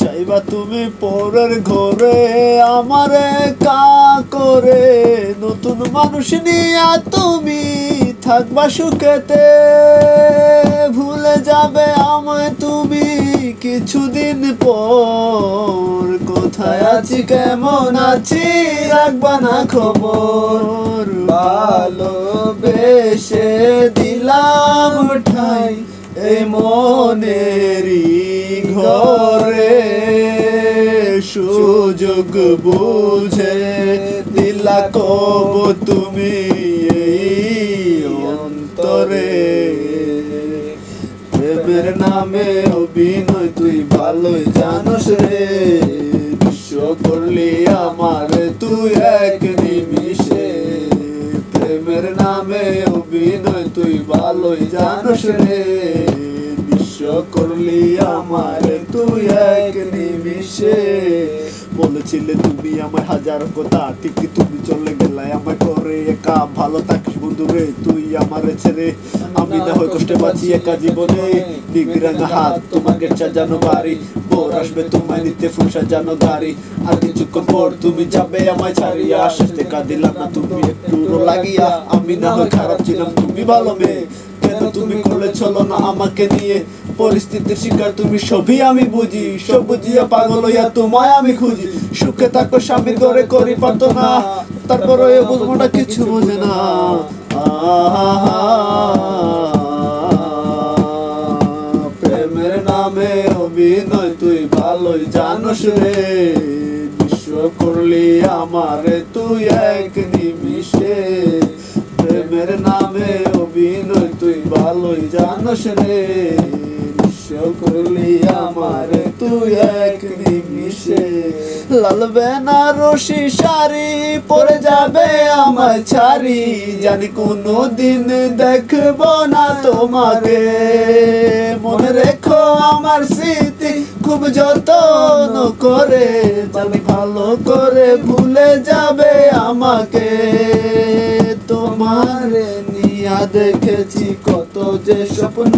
চাইবা তুমি পরের ঘরে আমারে কা করে, নতুন মানুষ নিয়া তুমি থাকবা সুখেতে, ভুলে যাবে আমায় তুমি কিছুদিন পর। কোথায় আছি কেমন আছি রাখবা না খবর, ভালোবেসে দিলাম ঠাই এই মনেরই ঘরে, সুযোগ বুঝে দিলা কব তুমি এই অন্তরে। প্রেমের নামে অভিনয় তুই ভালোই জানোস রে, বিশ্ব করলি আমার তুই এক নিমিষে। প্রেমের নামে অভিনয় তুই ভালোই জানোস রে, বিশ্ব করলি আমার তুই এক নিমিষে। বলেছিলে তুমি আমার হাজার কথা, ঠিকই তুমি চলে গেলে আমার করে একা। ভালো থাকিস বন্ধু রে তুই আমার ছেড়ে, আমি না হয় কষ্টে বাঁচি একা জীবনে। বিগ্রাঙ্গা হাত তোমাকে সাজানো বাড়ি, বোর আসবে তোমায় নিতে ফুল সাজানো গাড়ি। আর কিছুক্ষণ পর তুমি যাবে আমায় ছাড়িয়া, শেষে কাঁদিলাম না তুমি একটু লাগিয়া। আমি না হয় খারাপ ছিলাম তুমি ভালো মেয়ে, কেন তুমি করলে চলো না আমাকে নিয়ে। পরিস্থিতির শিকার তুমি সবই আমি বুঝি, সব বুঝিয়া পাগল হইয়া তোমায় আমি খুঁজি। সুখে থাকো স্বামীর ঘরে করি পারতো না, তারপরে বুঝবোটা কিছু বোঝে না। প্রেমের নামে অভিনয় তুই ভালোই জানোস রে, বিশ্ব করলি আমারে তুই এক নিমিষে। প্রেমের নামে অভিনয় তুই ভালোই জানোস রে, বিশ্ব করলি আমারে তুই এক নিমিষে। লাল বেনারসি শাড়ি পরে যাবে আমায় ছাড়ি, জানি কোনো দিন দেখবো না তোমাকে। মনে রেখো আমার স্মৃতি খুব যত্ন করে, জানি ভালো করে ভুলে যাবে আমাকে। তোমারে নিয়া দেখেছি কত যে স্বপ্ন,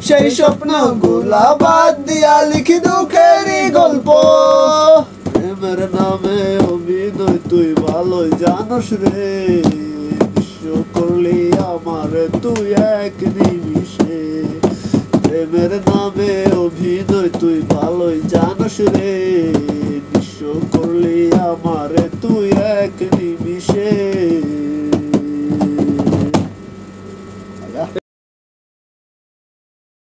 সেই স্বপ্ন গুলা বাদ দিয়া লিখি দুঃখেরই গল্প। প্রেমের নামে অভিনয় তুই ভালোই জানোস রে, বিশ্ব করলি আমার তুই এক নিমিষে। প্রেমের নামে অভিনয় তুই ভালোই জানোস রে, বিশ্ব করলি আমার তুই এক নিমিষে।